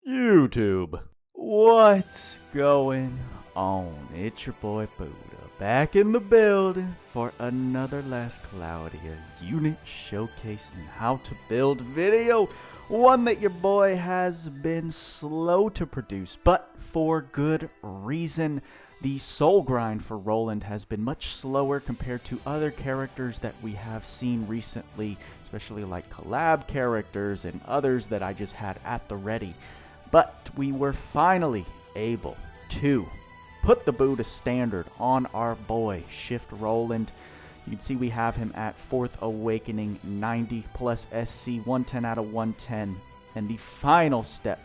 YouTube, what's going on? It's your boy Buddha, back in the building for another last Cloudia unit showcase and how to build video. One that your boy has been slow to produce, but for good reason. The soul grind for Roland has been much slower compared to other characters that we have seen recently, especially like collab characters and others that I just had at the ready. But we were finally able to put the Buddha standard on our boy, Shift Roland. You can see we have him at 4th Awakening, 90 plus SC, 110 out of 110. And the final step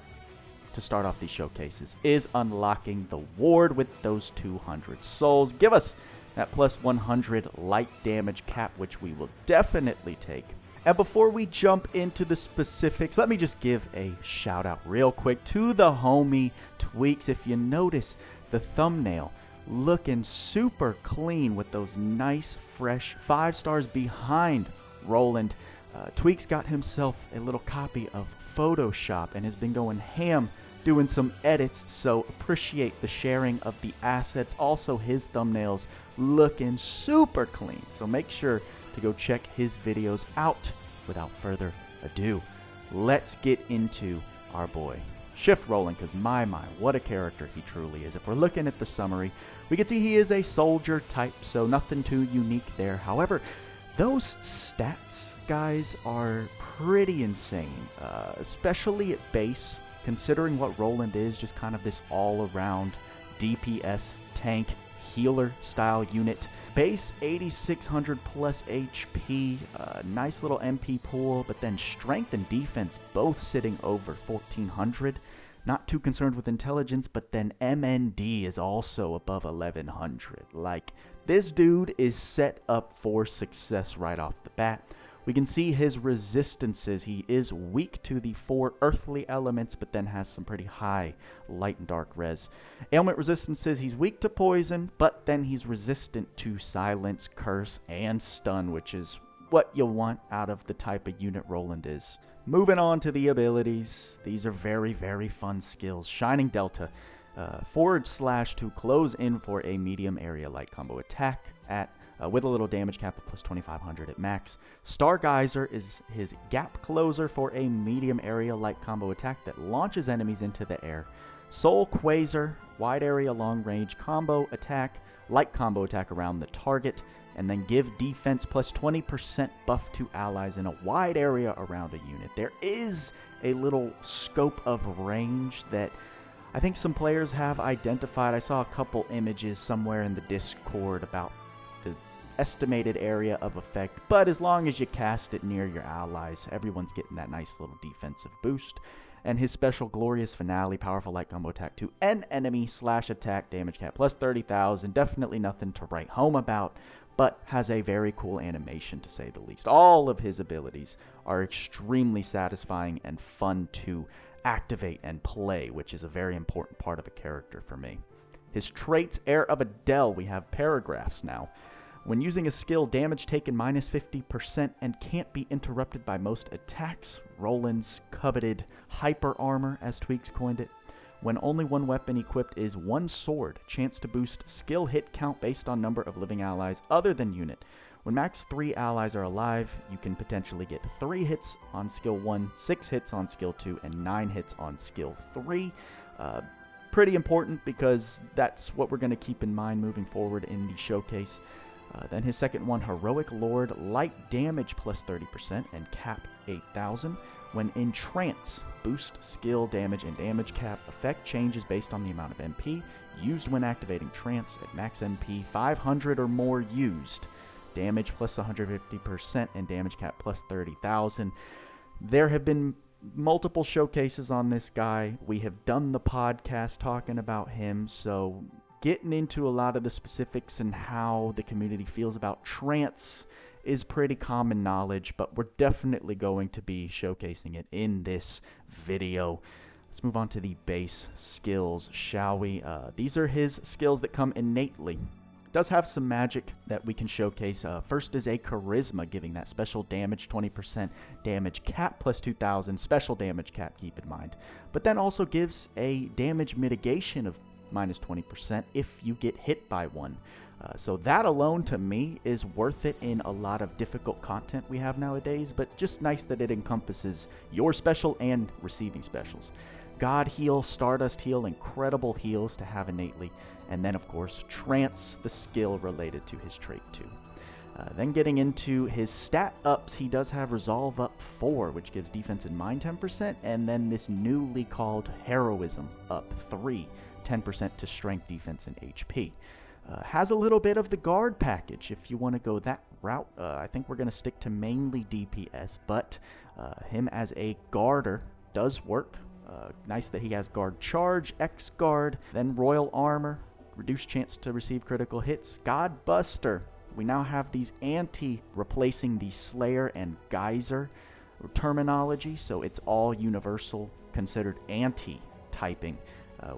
to start off these showcases is unlocking the ward with those 200 souls. Give us that plus 100 light damage cap, which we will definitely take. And before we jump into the specifics, let me just give a shout out real quick to the homie Tweacz. If you notice the thumbnail looking super clean with those nice fresh 5 stars behind Roland, Tweacz got himself a little copy of Photoshop and has been going ham doing some edits, so appreciate the sharing of the assets. Also, his thumbnails looking super clean, so make sure to go check his videos out. Without further ado, let's get into our boy Shift Roland, because my what a character he truly is. If we're looking at the summary, we can see he is a soldier type, so nothing too unique there. However, those stats, guys, are pretty insane, especially at base, considering what Roland is, just kind of this all-around DPS tank healer style unit. Base 8600 plus HP, nice little MP pool, but then strength and defense both sitting over 1400. Not too concerned with intelligence, but then MND is also above 1100. Like, this dude is set up for success right off the bat. We can see his resistances. He is weak to the 4 earthly elements, but then has some pretty high light and dark res. Ailment resistances, he's weak to poison, but then he's resistant to silence, curse, and stun, which is what you want out of the type of unit Roland is. Moving on to the abilities, these are very, very fun skills. Shining Delta, forward slash to close in for a medium area light combo attack at with a little damage cap of plus 2500 at max. Star Geyser is his gap closer for a medium area light combo attack that launches enemies into the air. Soul Quasar, wide area long range combo attack, light combo attack around the target, and then give defense plus 20% buff to allies in a wide area around a unit. There is a little scope of range that I think some players have identified. I saw a couple images somewhere in the Discord about the estimated area of effect, but as long as you cast it near your allies, everyone's getting that nice little defensive boost. And his special Glorious Finale, powerful light combo attack to an enemy slash attack, damage cap plus 30,000. Definitely nothing to write home about, but has a very cool animation to say the least. All of his abilities are extremely satisfying and fun to activate and play, which is a very important part of a character for me. His traits, Heir of Adel, we have paragraphs now. When using a skill, damage taken minus 50% and can't be interrupted by most attacks. Roland's coveted hyper armor, as Tweacz coined it. When only one weapon equipped is one sword, chance to boost skill hit count based on number of living allies other than unit. When max 3 allies are alive, you can potentially get 3 hits on skill 1, 6 hits on skill 2, and 9 hits on skill 3. Pretty important because that's what we're going to keep in mind moving forward in the showcase. Then his second one, Heroic Lord, light damage plus 30% and cap 8,000. When in trance, boost skill damage and damage cap. Effect changes based on the amount of MP used when activating trance at max MP 500 or more used. Damage plus 150% and damage cap plus 30,000. There have been multiple showcases on this guy. We have done the podcast talking about him, so getting into a lot of the specifics and how the community feels about trance is pretty common knowledge, but we're definitely going to be showcasing it in this video. Let's move on to the base skills, shall we? These are his skills that come innately. Does have some magic that we can showcase. First is a charisma, giving that special damage, 20% damage cap plus 2,000, special damage cap, keep in mind. But then also gives a damage mitigation of minus 20% if you get hit by one. So that alone to me is worth it in a lot of difficult content we have nowadays, but just nice that it encompasses your special and receiving specials. God Heal, Stardust Heal, incredible heals to have innately, and then of course Trance, the skill related to his trait too. Then getting into his stat ups, he does have Resolve up 4, which gives defense and mind 10%, and then this newly called Heroism up 3, 10% to strength, defense, and HP. Has a little bit of the guard package if you want to go that route. I think we're going to stick to mainly DPS, but him as a guarder does work. Nice that he has guard charge, X guard, then royal armor, reduced chance to receive critical hits, God Buster. We now have these anti replacing the Slayer and Geyser terminology, so it's all universal considered anti typing,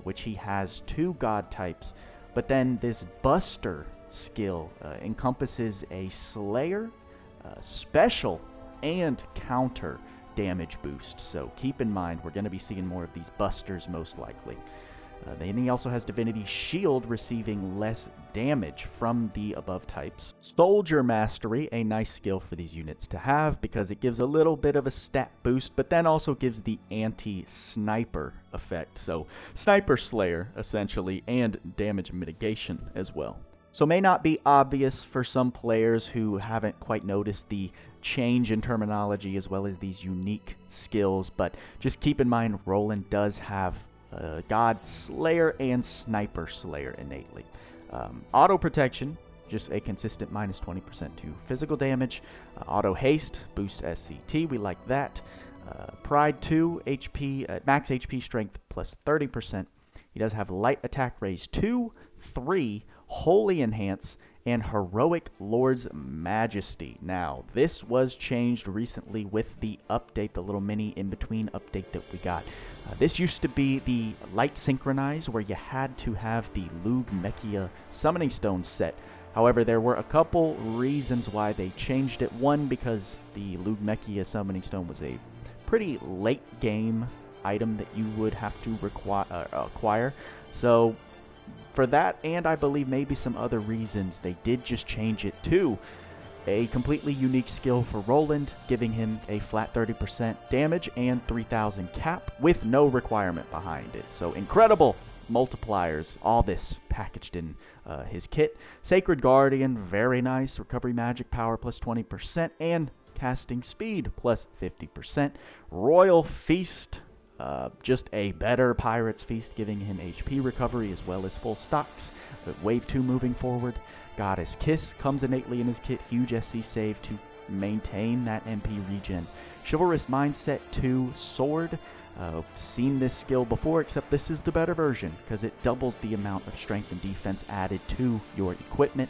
which he has 2 god types. But then this Buster skill encompasses a Slayer, special, and counter damage boost. So keep in mind, we're going to be seeing more of these Busters most likely. Then he also has Divinity Shield, receiving less damage from the above types. Soldier Mastery, a nice skill for these units to have because it gives a little bit of a stat boost, but then also gives the anti-sniper effect. So Sniper Slayer, essentially, and damage mitigation as well. So may not be obvious for some players who haven't quite noticed the change in terminology as well as these unique skills, but just keep in mind Roland does have God Slayer and Sniper Slayer innately. Auto Protection, just a consistent minus 20% to physical damage. Auto Haste, boosts SCT, we like that. Pride 2, HP, max HP strength plus 30%. He does have Light Attack Raise 2, 3, Holy Enhance, and Heroic Lord's Majesty. Now, this was changed recently with the update, the little mini in-between update that we got. This used to be the Light Synchronize, where you had to have the Loug Zeus Summoning Stone set. However, there were a couple reasons why they changed it. One, because the Loug Zeus Summoning Stone was a pretty late game item that you would have to acquire. So for that, and I believe maybe some other reasons, they did just change it to a completely unique skill for Roland, giving him a flat 30% damage and 3,000 cap with no requirement behind it. So incredible multipliers, all this packaged in his kit. Sacred Guardian, very nice. Recovery magic power plus 20% and casting speed plus 50%. Royal Feast, just a better Pirate's Feast, giving him HP recovery as well as full stocks. Wave 2 moving forward. Goddess Kiss comes innately in his kit. Huge SC save to maintain that MP regen. Chivalrous Mindset 2 Sword. Seen this skill before, except this is the better version because it doubles the amount of strength and defense added to your equipment.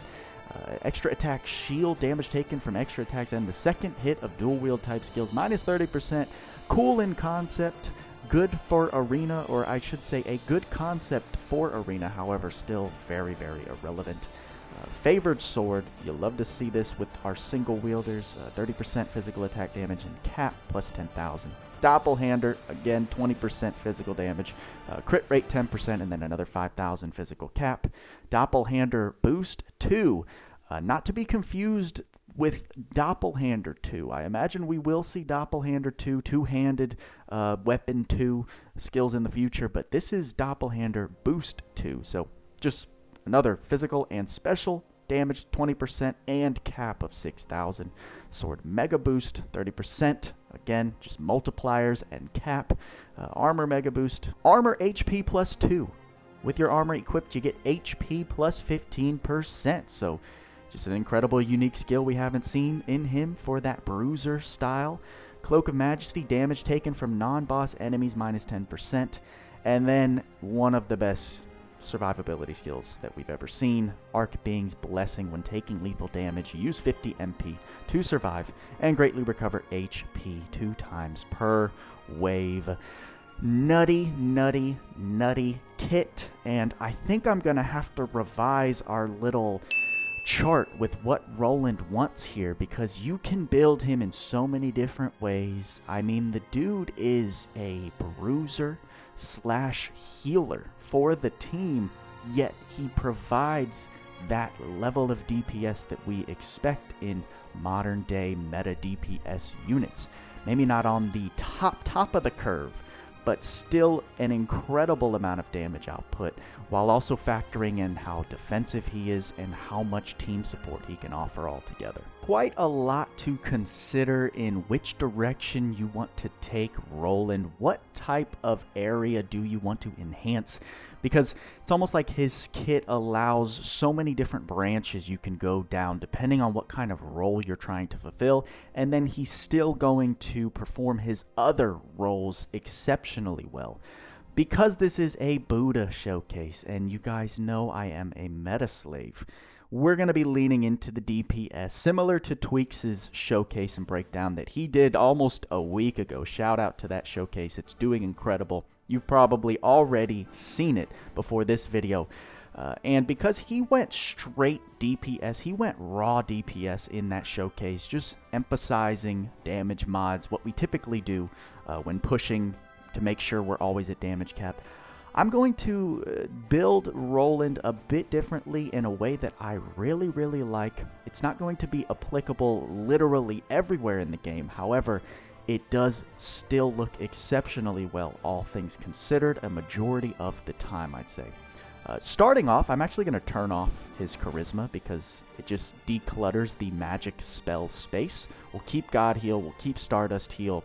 Extra attack shield, damage taken from extra attacks, and the second hit of dual wield type skills, minus 30%. Cool in concept, good for arena, or I should say a good concept for arena, however still very, very irrelevant. Favored Sword, you'll love to see this with our single wielders, 30% physical attack damage and cap plus 10,000. Doppelhander, again 20% physical damage, crit rate 10%, and then another 5,000 physical cap. Doppelhander Boost 2, not to be confused with Doppelhander 2. I imagine we will see Doppelhander 2, two-handed weapon 2 skills in the future, but this is Doppelhander Boost 2, so just another physical and special damage 20% and cap of 6,000. Sword Mega Boost 30%. Again, just multipliers and cap. Armor Mega Boost. Armor HP plus 2. With your armor equipped, you get HP plus 15%. So just an incredible unique skill we haven't seen in him for that bruiser style. Cloak of Majesty, damage taken from non-boss enemies minus 10%. And then one of the best survivability skills that we've ever seen. Arc Being's Blessing. When taking lethal damage, use 50 MP to survive and greatly recover HP 2 times per wave. nutty kit, and I think I'm gonna have to revise our little chart with what Roland wants here, because you can build him in so many different ways. I mean, the dude is a bruiser slash healer for the team, yet he provides that level of DPS that we expect in modern day meta DPS units. Maybe not on the top of the curve, but still an incredible amount of damage output, while also factoring in how defensive he is and how much team support he can offer altogether. Quite a lot to consider in which direction you want to take Roland. What type of area do you want to enhance? Because it's almost like his kit allows so many different branches you can go down depending on what kind of role you're trying to fulfill, and then he's still going to perform his other roles exceptionally well. Because this is a Booda showcase, and you guys know I am a meta slave, we're going to be leaning into the DPS, similar to Tweacz's showcase and breakdown that he did almost a week ago. Shout out to that showcase. It's doing incredible. You've probably already seen it before this video. And because he went straight DPS, he went raw DPS in that showcase, just emphasizing damage mods, what we typically do when pushing to make sure we're always at damage cap. I'm going to build Roland a bit differently in a way that I really like. It's not going to be applicable literally everywhere in the game. However, it does still look exceptionally well, all things considered, a majority of the time, I'd say. Starting off, I'm actually going to turn off his charisma because it just declutters the magic spell space. We'll keep God Heal, we'll keep Stardust Heal,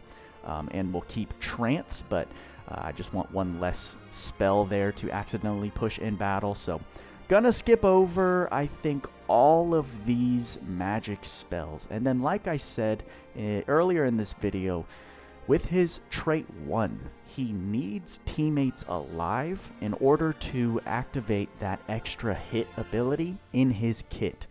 and we'll keep Trance, but I just want one less spell there to accidentally push in battle. So gonna skip over, I think, all of these magic spells. And then, like I said earlier in this video, with his trait 1, he needs teammates alive in order to activate that extra hit ability in his kit.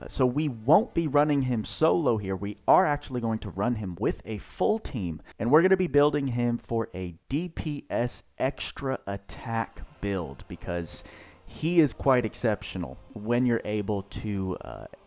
So we won't be running him solo here. We are actually going to run him with a full team, and we're going to be building him for a DPS extra attack build, because he is quite exceptional when you're able to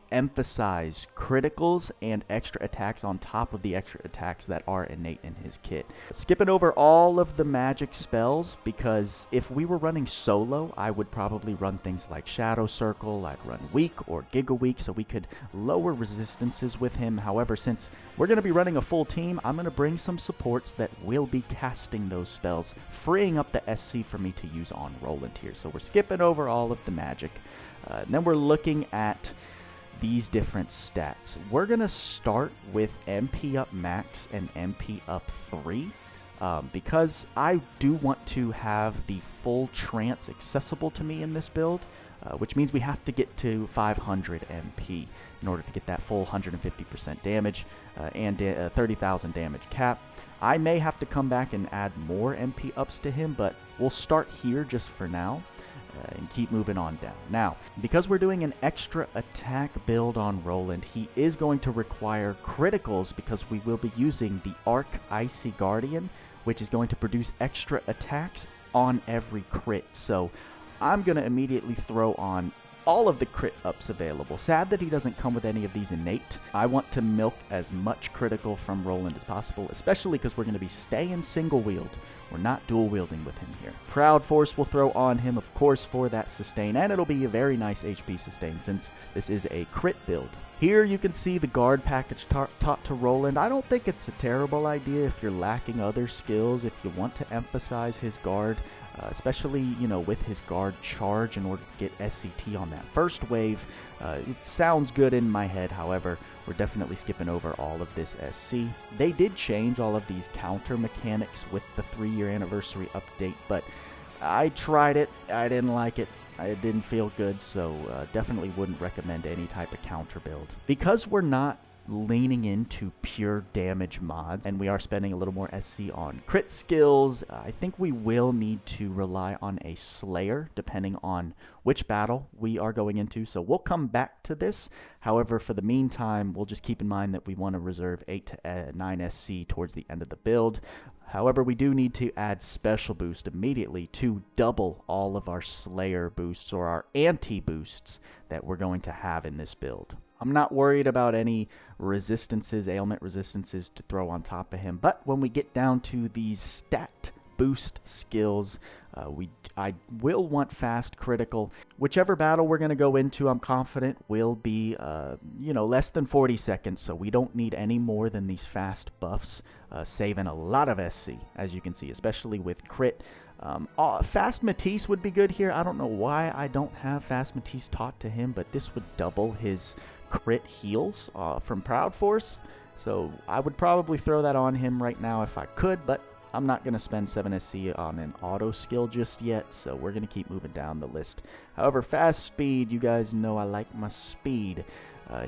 emphasize criticals and extra attacks on top of the extra attacks that are innate in his kit. Skipping over all of the magic spells, because if we were running solo, I would probably run things like Shadow Circle, I'd run Weak or Giga Weak so we could lower resistances with him. However, since we're going to be running a full team, I'm going to bring some supports that will be casting those spells, freeing up the SC for me to use on Roland here. So we're skipping over all of the magic. And then we're looking at these different stats. We're gonna start with MP up max and MP up 3 because I do want to have the full trance accessible to me in this build, which means we have to get to 500 MP in order to get that full 150% damage and 30,000 damage cap. I may have to come back and add more MP ups to him, but we'll start here just for now. And keep moving on down. Now, because we're doing an extra attack build on Roland, he is going to require criticals because we will be using the Ark Icy Guardian, which is going to produce extra attacks on every crit. So I'm going to immediately throw on all of the crit ups available. Sad that he doesn't come with any of these innate. I want to milk as much critical from Roland as possible, especially because we're going to be staying single wield. We're not dual wielding with him here. Proud Force will throw on him, of course, for that sustain, and it'll be a very nice HP sustain since this is a crit build. Here you can see the guard package taught to Roland. I don't think it's a terrible idea if you're lacking other skills, if you want to emphasize his guard, especially, you know, with his guard charge in order to get SCT on that first wave. It sounds good in my head, however, we're definitely skipping over all of this SC. They did change all of these counter mechanics with the 3-year anniversary update, but I tried it, I didn't like it. It didn't feel good, so definitely wouldn't recommend any type of counter build. Because we're not leaning into pure damage mods, and we are spending a little more SC on crit skills, I think we will need to rely on a Slayer depending on which battle we are going into, so we'll come back to this. However, for the meantime, we'll just keep in mind that we want to reserve 8 to 9 SC towards the end of the build. However, we do need to add special boost immediately to double all of our Slayer boosts or our anti-boosts that we're going to have in this build. I'm not worried about any resistances, ailment resistances to throw on top of him, but when we get down to these stat boost skills, I will want fast critical. Whichever battle we're going to go into, I'm confident will be, less than 40 seconds, so we don't need any more than these fast buffs, saving a lot of SC, as you can see, especially with crit. Fast Matisse would be good here. I don't know why I don't have Fast Matisse taught to him, but this would double his crit heals from Proud Force, so I would probably throw that on him right now if I could, but I'm not going to spend 7 SC on an auto skill just yet, so we're going to keep moving down the list. However, fast speed, you guys know I like my speed.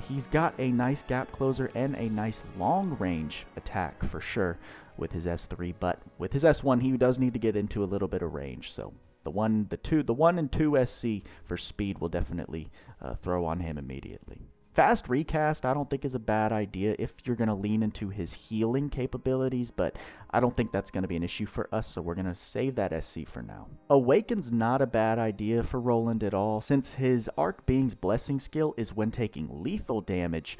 He's got a nice gap closer and a nice long range attack for sure with his S3, but with his S1 he does need to get into a little bit of range, so the 1 and 2 SC for speed will definitely throw on him immediately. Fast recast I don't think is a bad idea if you're going to lean into his healing capabilities, but I don't think that's going to be an issue for us, so we're going to save that SC for now. Awaken's not a bad idea for Roland at all, since his Arc Being's Blessing skill is when taking lethal damage.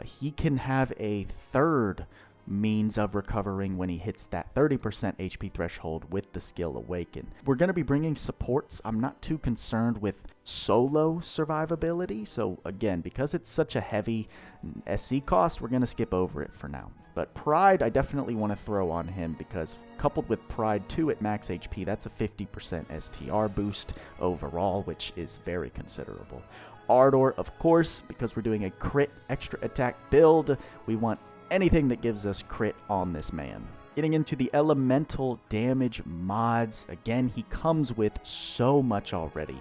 He can have a third means of recovering when he hits that 30% HP threshold with the skill Awaken. We're going to be bringing supports. I'm not too concerned with solo survivability, so again, because it's such a heavy SC cost, we're going to skip over it for now. But Pride, I definitely want to throw on him, because coupled with Pride 2 at max HP, that's a 50% STR boost overall, which is very considerable. Ardor, of course, because we're doing a crit extra attack build, we want anything that gives us crit on this man. Getting into the elemental damage mods, again, he comes with so much already,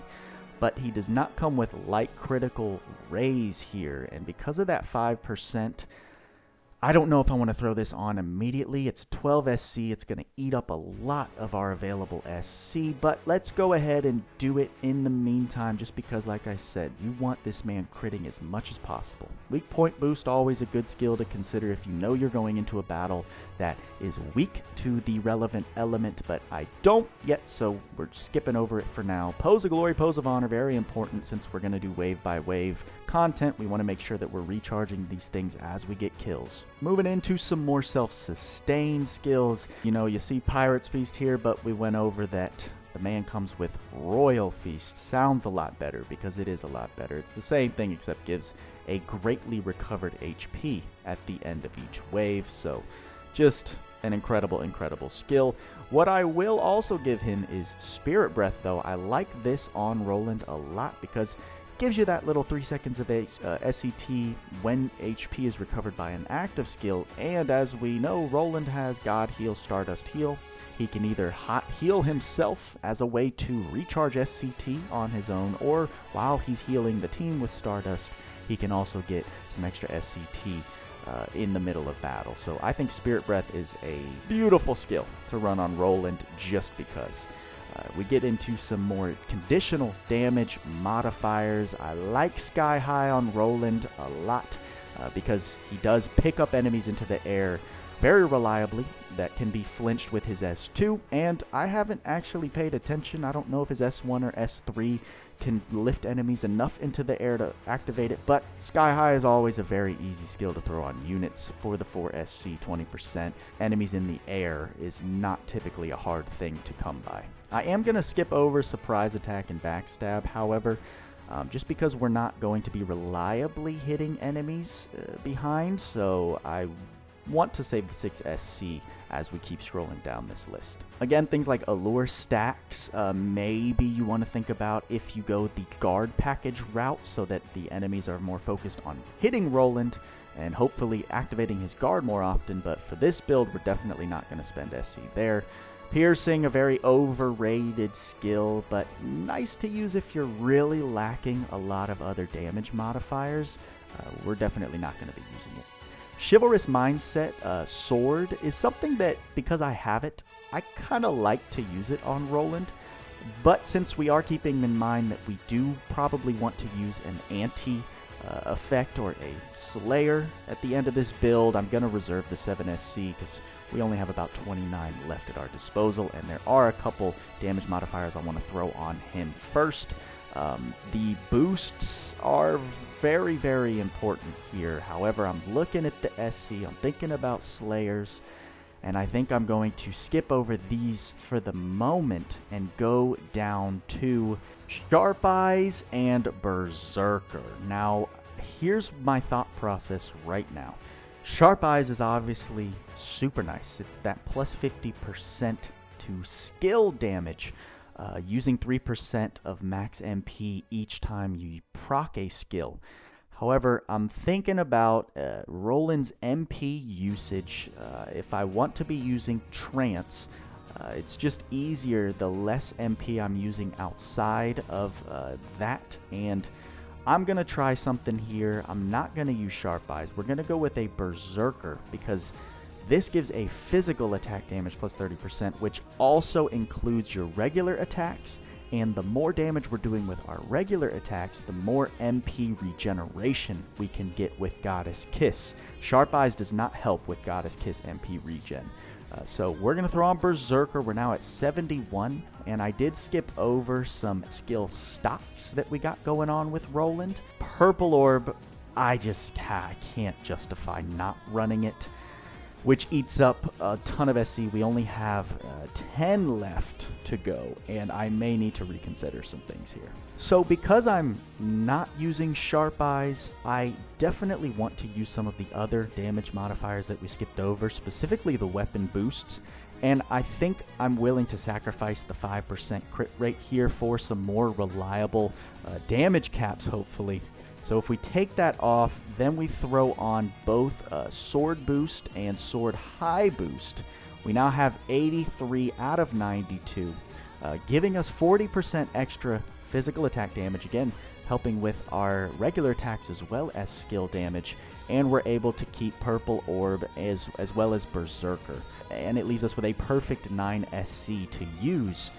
but he does not come with light critical raise here, and because of that 5%, I don't know if I want to throw this on immediately. It's 12 SC. It's going to eat up a lot of our available SC, but let's go ahead and do it in the meantime, just because, like I said, you want this man critting as much as possible. Weak point boost, always a good skill to consider if you know you're going into a battle that is weak to the relevant element, but I don't yet, so we're skipping over it for now. Pose of Glory, Pose of Honor, very important since we're going to do wave by wave content. We want to make sure that we're recharging these things as we get kills. Moving into some more self-sustain skills. You know, you see Pirate's Feast here, but we went over that the man comes with Royal Feast. Sounds a lot better because it is a lot better. It's the same thing except gives a greatly recovered HP at the end of each wave. So just an incredible, incredible skill. What I will also give him is Spirit Breath, though. I like this on Roland a lot because gives you that little 3 seconds of SCT when HP is recovered by an active skill, and as we know, Roland has God Heal, Stardust Heal. He can either hot heal himself as a way to recharge SCT on his own, or while he's healing the team with Stardust, he can also get some extra SCT in the middle of battle. So I think Spirit Breath is a beautiful skill to run on Roland just because. We get into some more conditional damage modifiers. I like Sky High on Roland a lot because he does pick up enemies into the air very reliably that can be flinched with his S2, and I haven't actually paid attention. I don't know if his S1 or S3 can lift enemies enough into the air to activate it, but Sky High is always a very easy skill to throw on units for the 4 SC 20%. Enemies in the air is not typically a hard thing to come by. I am going to skip over Surprise Attack and Backstab, however, just because we're not going to be reliably hitting enemies behind, so I want to save the 6 SC as we keep scrolling down this list. Again, things like Allure stacks, maybe you want to think about if you go the guard package route so that the enemies are more focused on hitting Roland and hopefully activating his guard more often, but for this build, we're definitely not going to spend SC there. Piercing, a very overrated skill, but nice to use if you're really lacking a lot of other damage modifiers. We're definitely not going to be using it. Chivalrous Mindset Sword is something that, because I have it, I kind of like to use it on Roland, but since we are keeping in mind that we do probably want to use an anti effect or a Slayer at the end of this build, I'm going to reserve the 7 SC because we only have about 29 left at our disposal, and there are a couple damage modifiers I want to throw on him first. The boosts are very, very important here. However, I'm looking at the SC, I'm thinking about Slayers, and I think I'm going to skip over these for the moment and go down to Sharp Eyes and Berserker. Now, here's my thought process right now. Sharp Eyes is obviously super nice. It's that plus 50% to skill damage, using 3% of max MP each time you proc a skill. However, I'm thinking about Roland's MP usage. If I want to be using Trance, it's just easier the less MP I'm using outside of that, and I'm going to try something here. I'm not going to use Sharp Eyes. We're going to go with a Berserker, because this gives a physical attack damage plus 30%, which also includes your regular attacks. And the more damage we're doing with our regular attacks, the more MP regeneration we can get with Goddess Kiss. Sharp Eyes does not help with Goddess Kiss MP regen. So we're going to throw on Berserker. We're now at 71, and I did skip over some skill stocks that we got going on with Roland. Purple Orb, I can't justify not running it, which eats up a ton of SC. We only have 10 left to go, and I may need to reconsider some things here. So because I'm not using Sharp Eyes, I definitely want to use some of the other damage modifiers that we skipped over, specifically the weapon boosts, and I think I'm willing to sacrifice the 5% crit rate here for some more reliable damage caps, hopefully. So if we take that off, then we throw on both Sword Boost and Sword High Boost. We now have 83 out of 92, giving us 40% extra physical attack damage, again, helping with our regular attacks as well as skill damage, and we're able to keep Purple Orb as well as Berserker. And it leaves us with a perfect 9 SC to use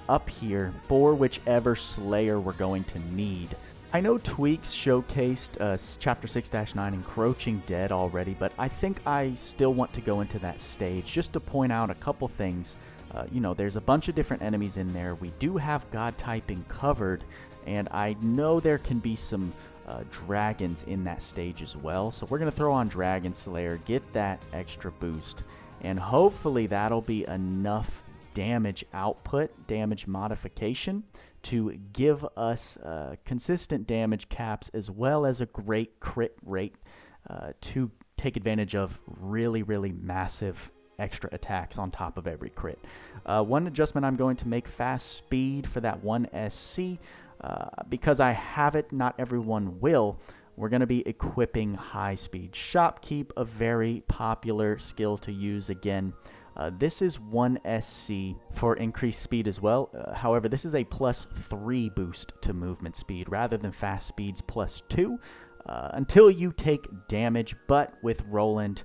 up here for whichever Slayer we're going to need. I know Tweacz showcased Chapter 6-9 Encroaching Dead already, but I think I still want to go into that stage just to point out a couple things. You know, there's a bunch of different enemies in there. We do have God typing covered, and I know there can be some dragons in that stage as well. So we're going to throw on Dragon Slayer, get that extra boost, and hopefully that'll be enough damage output, damage modification, to give us consistent damage caps as well as a great crit rate to take advantage of really, really massive extra attacks on top of every crit. One adjustment I'm going to make: fast speed for that 1 SC. Because I have it, not everyone will. We're going to be equipping high speed shopkeep, a very popular skill to use again. This is 1 SC for increased speed as well. However, this is a +3 boost to movement speed rather than fast speed's +2 until you take damage. But with Roland,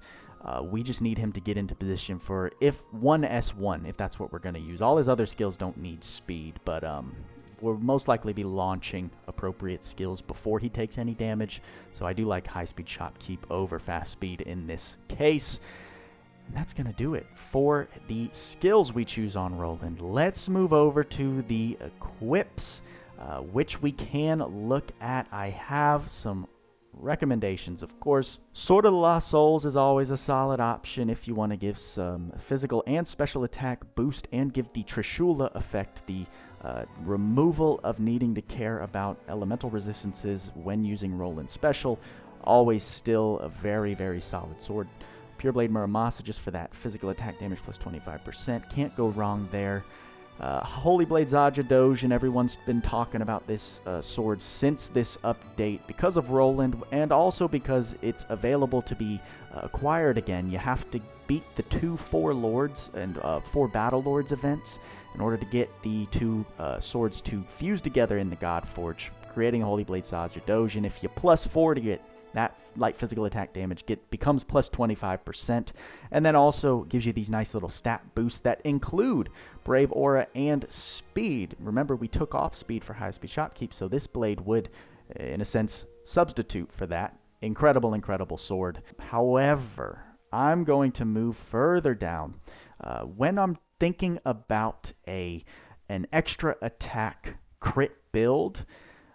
we just need him to get into position for 1 S1, if that's what we're going to use. All his other skills don't need speed, but we'll most likely be launching appropriate skills before he takes any damage. So I do like high speed shopkeep over fast speed in this case. And that's going to do it for the skills we choose on Roland. Let's move over to the equips, which we can look at. I have some recommendations, of course. Sword of the Lost Souls is always a solid option if you want to give some physical and special attack boost and give the Trishula effect, the removal of needing to care about elemental resistances when using Roland special. Always still a very, very solid sword. Pure Blade Muramasa just for that physical attack damage plus 25%. Can't go wrong there. Holy Blade Zaja Doge, and everyone's been talking about this sword since this update because of Roland, and also because it's available to be acquired again. You have to beat the 2 Four Lords and 4 Battle Lords events in order to get the 2 swords to fuse together in the God Forge, creating a Holy Blade Zaja Doge. And if you +4 to get that light physical attack damage, becomes plus 25%, and then also gives you these nice little stat boosts that include Brave Aura and Speed. Remember, we took off Speed for high speed shopkeep, so this blade would, in a sense, substitute for that. Incredible, incredible sword. However, I'm going to move further down. When I'm thinking about an extra attack crit build,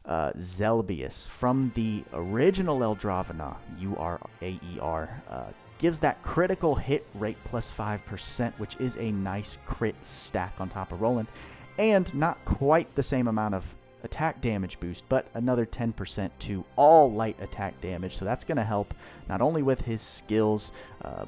Zelbius from the original Eldravana UR gives that critical hit rate plus 5%, which is a nice crit stack on top of Roland, and not quite the same amount of attack damage boost, but another 10% to all light attack damage. So that's going to help not only with his skills,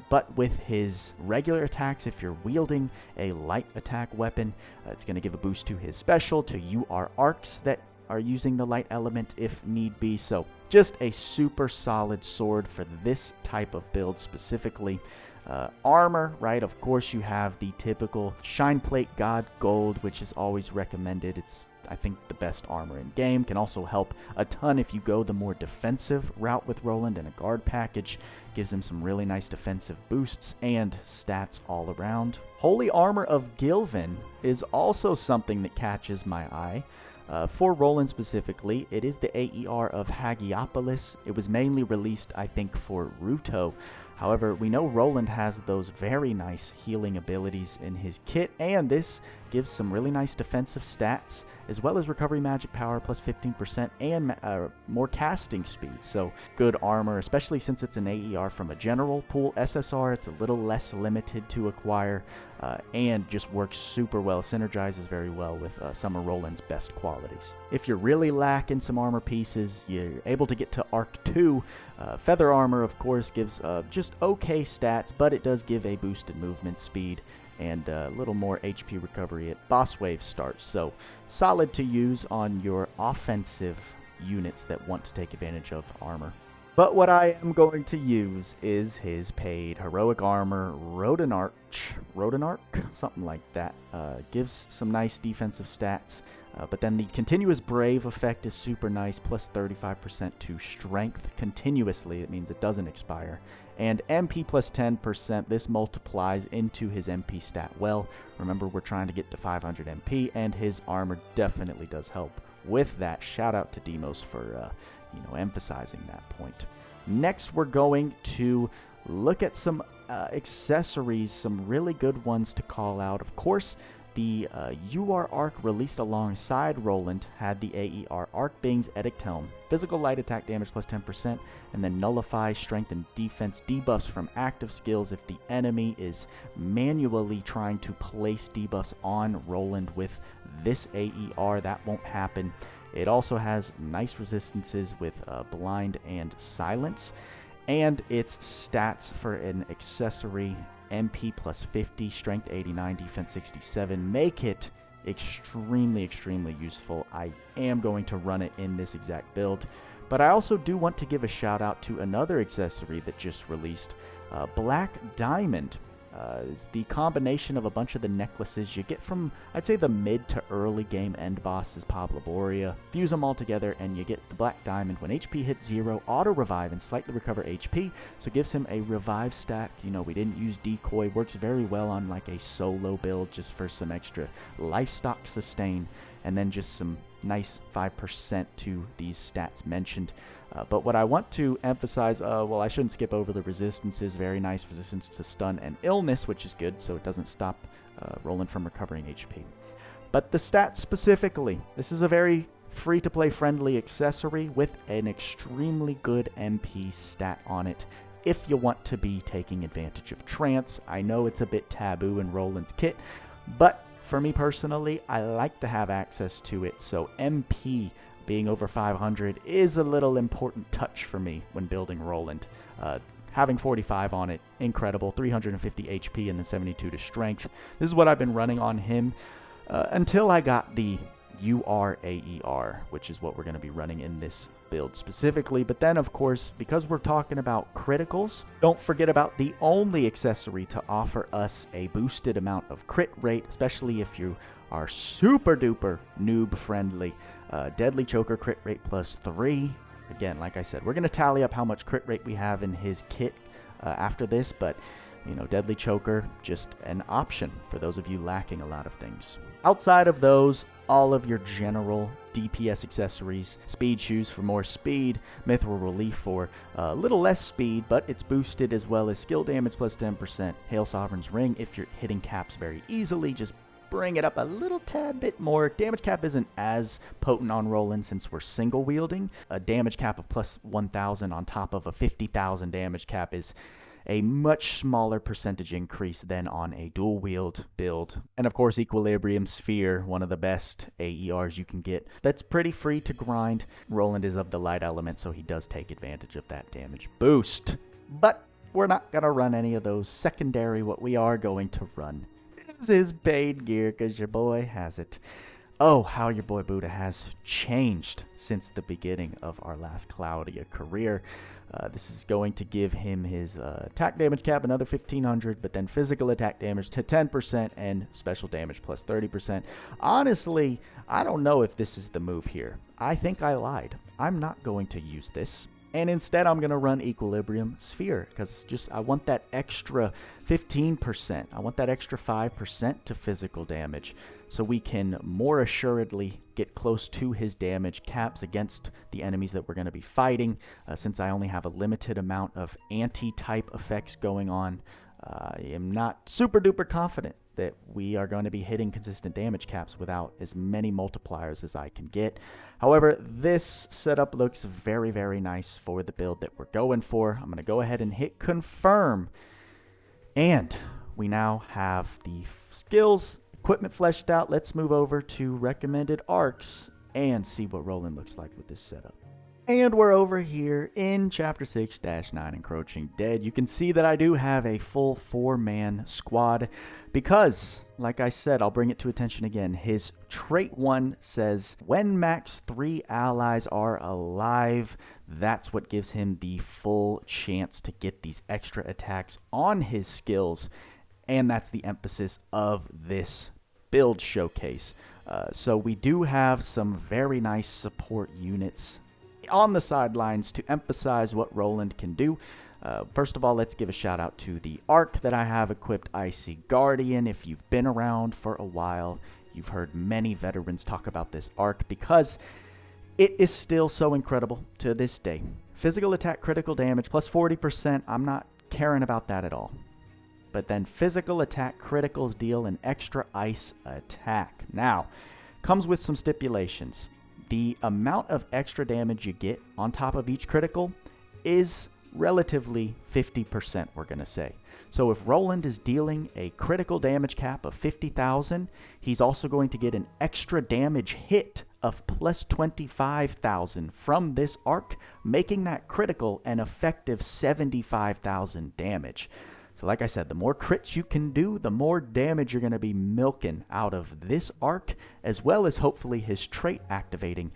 but with his regular attacks. If you're wielding a light attack weapon, it's going to give a boost to his special, to UR arcs that are using the light element if need be. So just a super solid sword for this type of build specifically. Armor, right? Of course, you have the typical Shine Plate God Gold, which is always recommended. It's, I think, the best armor in game. Can also help a ton if you go the more defensive route with Roland, and a guard package gives him some really nice defensive boosts and stats all around. Holy Armor of Gilvin is also something that catches my eye. For Roland specifically, it is the AER of Hagiopolis. It was mainly released, I think, for Ruto. However, we know Roland has those very nice healing abilities in his kit, and this gives some really nice defensive stats, as well as recovery magic power plus 15% and more casting speed. So good armor, especially since it's an AER from a general pool SSR. It's a little less limited to acquire, and just works super well, synergizes very well with some of Roland's best qualities. If you're really lacking some armor pieces, you're able to get to Arc 2. Feather armor, of course, gives just okay stats, but it does give a boosted movement speed and a little more HP recovery at boss wave starts. So solid to use on your offensive units that want to take advantage of armor. But what I am going to use is his paid heroic armor, Rodenarch, something like that. Gives some nice defensive stats, but then the continuous brave effect is super nice, plus 35% to strength continuously. It means it doesn't expire. And MP plus 10%, this multiplies into his MP stat well. Remember, we're trying to get to 500 MP, and his armor definitely does help with that. Shout out to Demos for emphasizing that point. Next, we're going to look at some accessories, some really good ones to call out. Of course, the UR Arc released alongside Roland had the AER Arc Bing's Edict Helm. Physical light attack damage plus 10%, and then nullify strength and defense debuffs from active skills if the enemy is manually trying to place debuffs on Roland with this AER. That won't happen. It also has nice resistances with blind and silence, and its stats for an accessory, MP plus 50, strength 89, defense 67, make it extremely, extremely useful. I am going to run it in this exact build, but I also do want to give a shout out to another accessory that just released, Black Diamond. Is the combination of a bunch of the necklaces you get from, I'd say, the mid to early game end bosses, Pablo Boria. Fuse them all together and you get the Black Diamond. When HP hits 0, auto revive and slightly recover HP, so it gives him a revive stack. You know, we didn't use decoy, works very well on like a solo build just for some extra livestock sustain, and then just some nice 5% to these stats mentioned. But what I want to emphasize, well, I shouldn't skip over the resistances. Very nice resistance to stun and illness, which is good, so it doesn't stop Roland from recovering HP. But the stats specifically, this is a very free-to-play friendly accessory with an extremely good MP stat on it if you want to be taking advantage of trance. I know it's a bit taboo in Roland's kit, but for me personally, I like to have access to it, so MP being over 500 is a little important touch for me when building Roland. Having 45 on it, incredible. 350 HP and then 72 to strength. This is what I've been running on him until I got the UR-AER, which is what we're going to be running in this build specifically. But then, of course, because we're talking about criticals, don't forget about the only accessory to offer us a boosted amount of crit rate, especially if you are super duper noob friendly. Deadly Choker crit rate plus 3. Again, like I said, we're going to tally up how much crit rate we have in his kit after this, but You know, Deadly Choker, just an option for those of you lacking a lot of things. Outside of those, all of your general DPS accessories, speed shoes for more speed, mithril relief for a little less speed, but it's boosted, as well as skill damage plus 10%, Hail Sovereign's Ring if you're hitting caps very easily, just bring it up a little tad bit more. Damage cap isn't as potent on Roland since we're single wielding. A damage cap of plus 1,000 on top of a 50,000 damage cap is a much smaller percentage increase than on a dual wield build. And of course, Equilibrium Sphere, one of the best AERs you can get. That's pretty free to grind. Roland is of the light element, so he does take advantage of that damage boost. But we're not going to run any of those secondary. What we are going to run is his paid gear, because your boy has it. Oh, how your boy Booda has changed since the beginning of our last Cloudia career. This is going to give him his attack damage cap, another 1,500, but then physical attack damage to 10% and special damage plus 30%. Honestly, I don't know if this is the move here. I think I lied. I'm not going to use this. And instead, I'm going to run Equilibrium Sphere, because I want that extra 15%. I want that extra 5% to physical damage, so we can more assuredly get close to his damage caps against the enemies that we're going to be fighting. Since I only have a limited amount of anti-type effects going on, I am not super duper confident that we are going to be hitting consistent damage caps without as many multipliers as I can get. However, this setup looks very, very nice for the build that we're going for. I'm going to go ahead and hit confirm. And we now have the skills, equipment fleshed out. Let's move over to recommended arcs and see what Roland looks like with this setup. And we're over here in Chapter 6-9, Encroaching Dead. You can see that I do have a full 4-man squad because, like I said, I'll bring it to attention again. His trait 1 says, when max 3 allies are alive, that's what gives him the full chance to get these extra attacks on his skills. And that's the emphasis of this build showcase. So we do have some very nice support units on the sidelines to emphasize what Roland can do. First of all, let's give a shout out to the Ark that I have equipped, Icy Guardian. If you've been around for a while, you've heard many veterans talk about this Ark because it is still so incredible to this day. Physical attack critical damage plus 40%, I'm not caring about that at all. But then physical attack criticals deal an extra ice attack. Now, comes with some stipulations. The amount of extra damage you get on top of each critical is relatively 50%, we're going to say. So if Roland is dealing a critical damage cap of 50,000, he's also going to get an extra damage hit of plus 25,000 from this arc, making that critical an effective 75,000 damage. So like I said, the more crits you can do, the more damage you're going to be milking out of this arc, as well as hopefully his trait activating.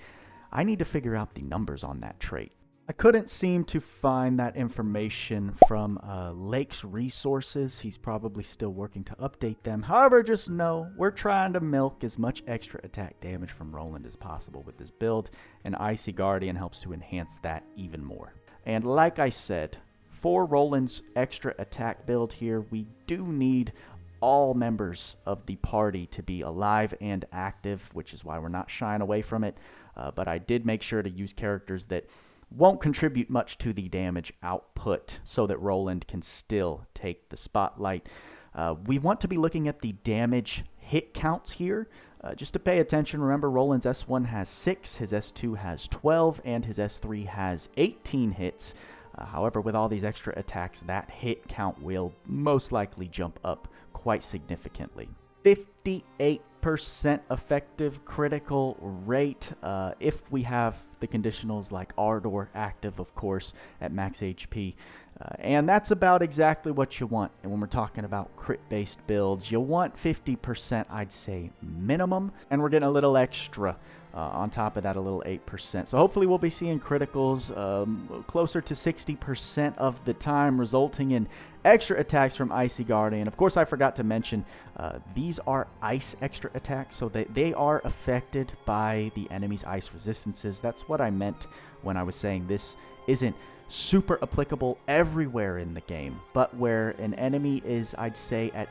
I need to figure out the numbers on that trait. I couldn't seem to find that information from Lake's resources. He's probably still working to update them. However, just know we're trying to milk as much extra attack damage from Roland as possible with this build, and Icy Guardian helps to enhance that even more. And like I said, for Roland's extra attack build here, we do need all members of the party to be alive and active, which is why we're not shying away from it. But I did make sure to use characters that won't contribute much to the damage output so that Roland can still take the spotlight. We want to be looking at the damage hit counts here. Just to pay attention, remember Roland's S1 has 6, his S2 has 12, and his S3 has 18 hits. However, with all these extra attacks, that hit count will most likely jump up quite significantly. 58% effective critical rate if we have the conditionals like Ardor active, of course, at max HP. And that's about exactly what you want. And when we're talking about crit-based builds, you want 50%, I'd say, minimum. And we're getting a little extra on top of that, a little 8%. So hopefully we'll be seeing criticals closer to 60% of the time, resulting in extra attacks from Icy Guardian. Of course, I forgot to mention, these are ice extra attacks, so they are affected by the enemy's ice resistances. That's what I meant when I was saying this isn't super applicable everywhere in the game, but where an enemy is, I'd say, at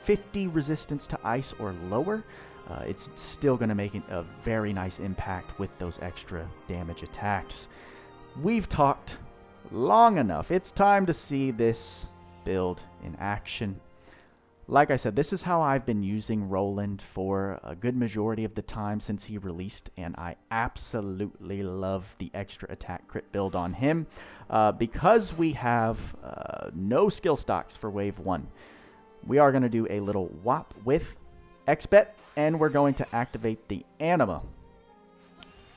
50 resistance to ice or lower, it's still going to make a very nice impact with those extra damage attacks. We've talked long enough. It's time to see this build in action. Like I said, this is how I've been using Roland for a good majority of the time since he released, and I absolutely love the extra attack crit build on him. Because we have no skill stocks for wave 1, we are going to do a little whop with XBet, and we're going to activate the anima.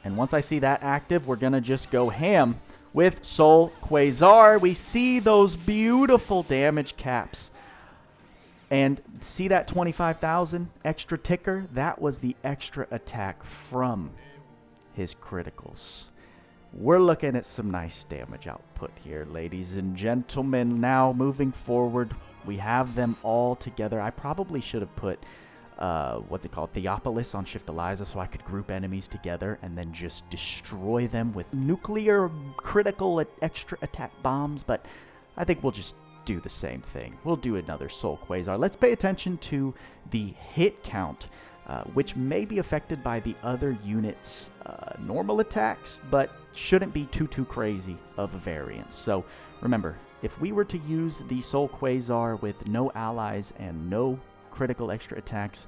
And once I see that active, we're going to just go ham with Soul Quasar. We see those beautiful damage caps. And see that 25,000 extra ticker? That was the extra attack from his criticals. We're looking at some nice damage output here, ladies and gentlemen. Now, moving forward, we have them all together. I probably should have put, what's it called, Theopolis on Shift Eliza, so I could group enemies together and then just destroy them with nuclear critical extra attack bombs. But I think we'll just do the same thing. We'll do another Soul Quasar. Let's pay attention to the hit count, which may be affected by the other units' normal attacks, but shouldn't be too crazy of a variance. So remember, if we were to use the Soul Quasar with no allies and no critical extra attacks,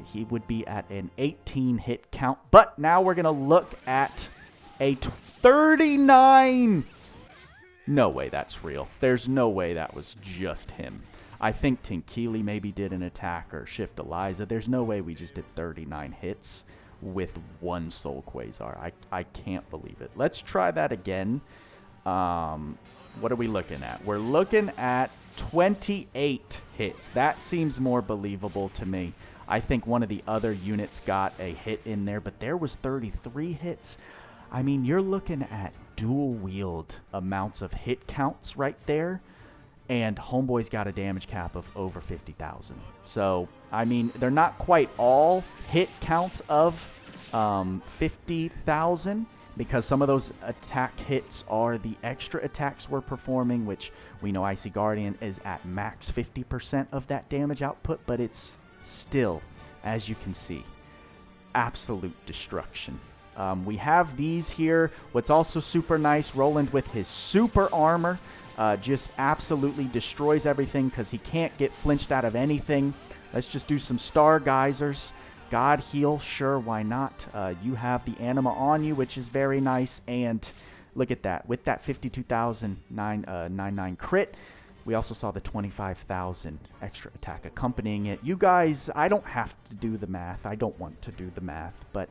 he would be at an 18 hit count. But now we're going to look at a 39. No way that's real. There's no way that was just him. I think Tinkili maybe did an attack, or Shift Eliza. There's no way we just did 39 hits with one Soul Quasar. I can't believe it. Let's try that again. What are we looking at? We're looking at 28 hits. That seems more believable to me. I think one of the other units got a hit in there, but there was 33 hits. I mean, you're looking at dual wield amounts of hit counts right there, and Homeboy's got a damage cap of over 50,000. So, I mean, they're not quite all hit counts of 50,000, because some of those attack hits are the extra attacks we're performing, which we know Icy Guardian is at max 50% of that damage output, but it's still, as you can see, absolute destruction. We have these here. What's also super nice, Roland with his super armor just absolutely destroys everything because he can't get flinched out of anything. Let's just do some star geysers. God heal, sure, why not? You have the anima on you, which is very nice. And look at that. With that 52,999 crit, we also saw the 25,000 extra attack accompanying it. You guys, I don't have to do the math. I don't want to do the math, but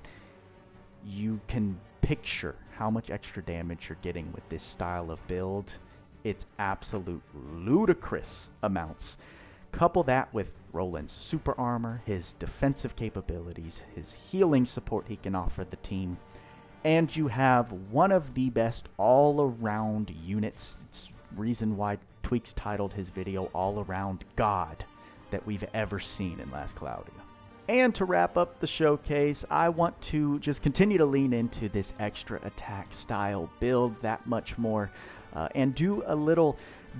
you can picture how much extra damage you're getting with this style of build. It's absolute ludicrous amounts. Couple that with Roland's super armor, his defensive capabilities, his healing support he can offer the team, and you have one of the best all-around units. It's reason why Tweacz titled his video All-Around God that we've ever seen in Last Cloudia. And to wrap up the showcase, I want to just continue to lean into this extra attack style build that much more, and do a little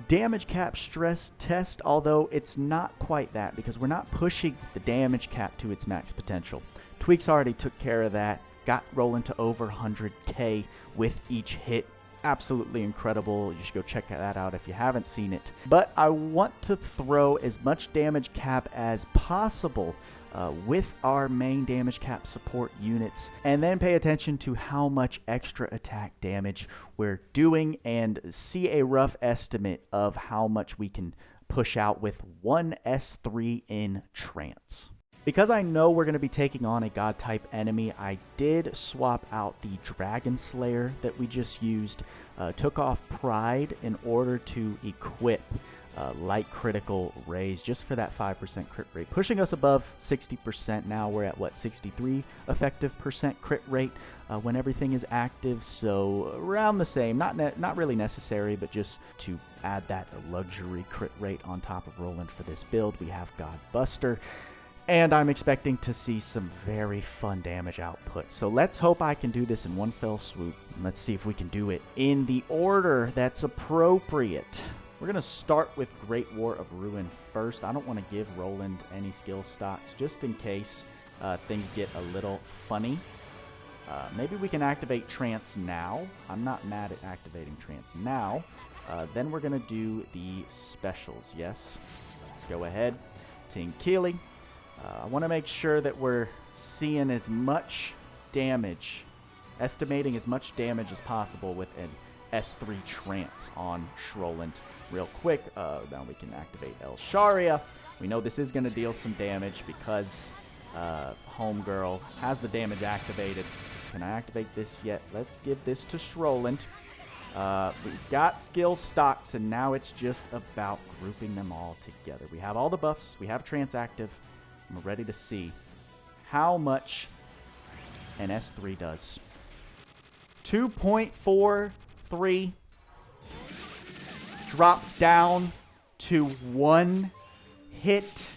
damage cap stress test, although it's not quite that because we're not pushing the damage cap to its max potential. Tweacz already took care of that, got Roland to over 100k with each hit. Absolutely incredible. You should go check that out if you haven't seen it. But I want to throw as much damage cap as possible with our main damage cap support units, and then pay attention to how much extra attack damage we're doing and see a rough estimate of how much we can push out with one S3 in Trance. Because I know we're going to be taking on a god type enemy, I did swap out the Dragon Slayer that we just used, took off Pride in order to equip light critical raise just for that 5% crit rate, pushing us above 60%. Now we're at what, 63 effective percent crit rate when everything is active, so around the same. Not really necessary, but just to add that luxury crit rate on top of Roland for this build. We have God Buster, and I'm expecting to see some very fun damage output. So let's hope I can do this in one fell swoop. Let's see if we can do it in the order that's appropriate. We're going to start with Great War of Ruin first. I don't want to give Roland any skill stocks just in case things get a little funny. Maybe we can activate Trance now. I'm not mad at activating Trance now. Then we're going to do the specials, yes? Let's go ahead. Ting Keely. I want to make sure that we're seeing as much damage, estimating as much damage as possible with an S3 Trance on SRoland real quick. Now we can activate El Sharia. We know this is going to deal some damage because Homegirl has the damage activated. Can I activate this yet? Let's give this to SRoland. We've got skill stocks, and now it's just about grouping them all together. We have all the buffs. We have Trance active. I'm ready to see how much an S3 does. 2.43 drops down to 1 hit.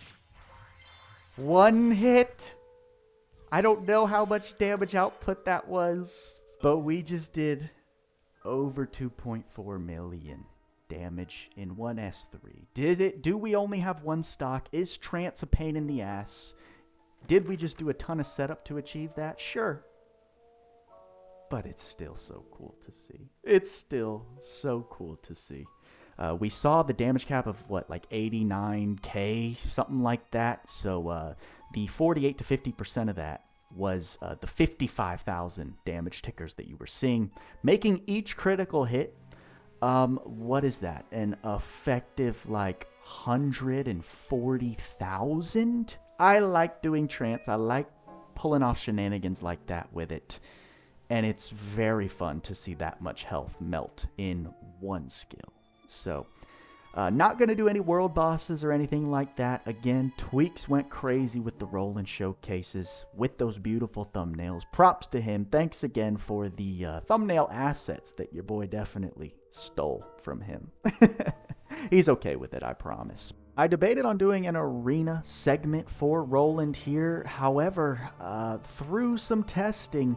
1 hit. I don't know how much damage output that was, but we just did over 2.4 million damage in one S3. Do we only have one stock? Is Trance a pain in the ass? Did we just do a ton of setup to achieve that? Sure. But it's still so cool to see. It's still so cool to see. We saw the damage cap of what, like 89k, something like that. So the 48 to 50% of that was the 55,000 damage tickers that you were seeing, making each critical hit. What is that? An effective like 140,000? I like doing Trance. I like pulling off shenanigans like that with it. And it's very fun to see that much health melt in one skill. So, not going to do any world bosses or anything like that. Again, Tweacz went crazy with the Roland showcases with those beautiful thumbnails. Props to him. Thanks again for the thumbnail assets that your boy definitely stole from him. He's okay with it, I promise. I debated on doing an arena segment for Roland here. However, through some testing,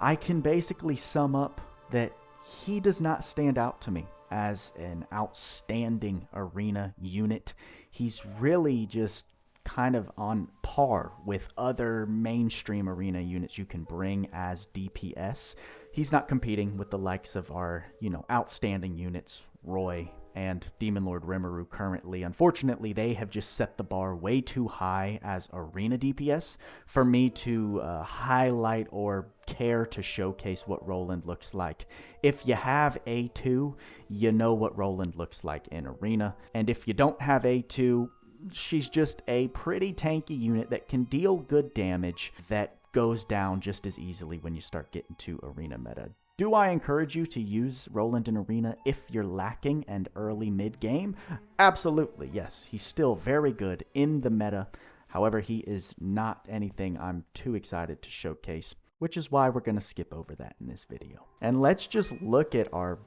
I can basically sum up that he does not stand out to me as an outstanding arena unit. He's really just kind of on par with other mainstream arena units you can bring as DPS. He's not competing with the likes of our, outstanding units, Roy and Demon Lord Rimuru currently. Unfortunately, they have just set the bar way too high as arena DPS for me to highlight or care to showcase what Roland looks like. If you have A2, you know what Roland looks like in arena. And if you don't have A2, she's just a pretty tanky unit that can deal good damage that goes down just as easily when you start getting to arena meta. Do I encourage you to use Roland in arena if you're lacking and early mid-game? Absolutely, yes. He's still very good in the meta. However, he is not anything I'm too excited to showcase, which is why we're going to skip over that in this video. And let's just look at our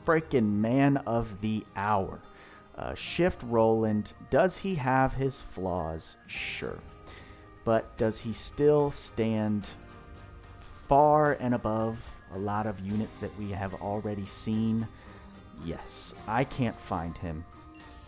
freaking man of the hour. Shift Roland. Does he have his flaws? Sure. But does he still stand far and above a lot of units that we have already seen? Yes. I can't find him.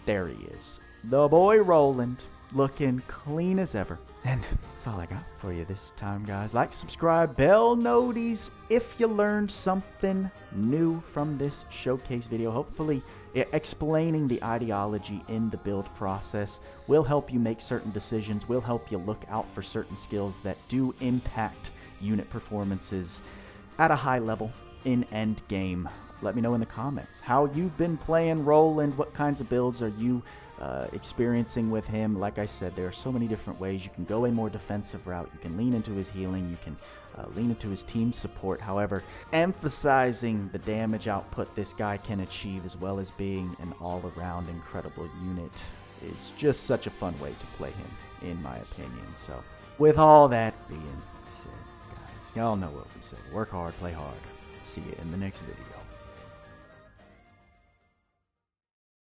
There he is. The boy Roland, looking clean as ever. And that's all I got for you this time, guys. Like, subscribe, bell noties if you learned something new from this showcase video. Hopefully, explaining the ideology in the build process will help you make certain decisions, will help you look out for certain skills that do impact unit performances at a high level in end game. Let me know in the comments how you've been playing Roland. What kinds of builds are you experiencing with him. Like I said, there are so many different ways. You can go a more defensive route. You can lean into his healing. You can lean into his team support. However, emphasizing the damage output this guy can achieve, as well as being an all-around incredible unit, is just such a fun way to play him, in my opinion. So, with all that being said, guys, y'all know what we say. Work hard, play hard. See you in the next video.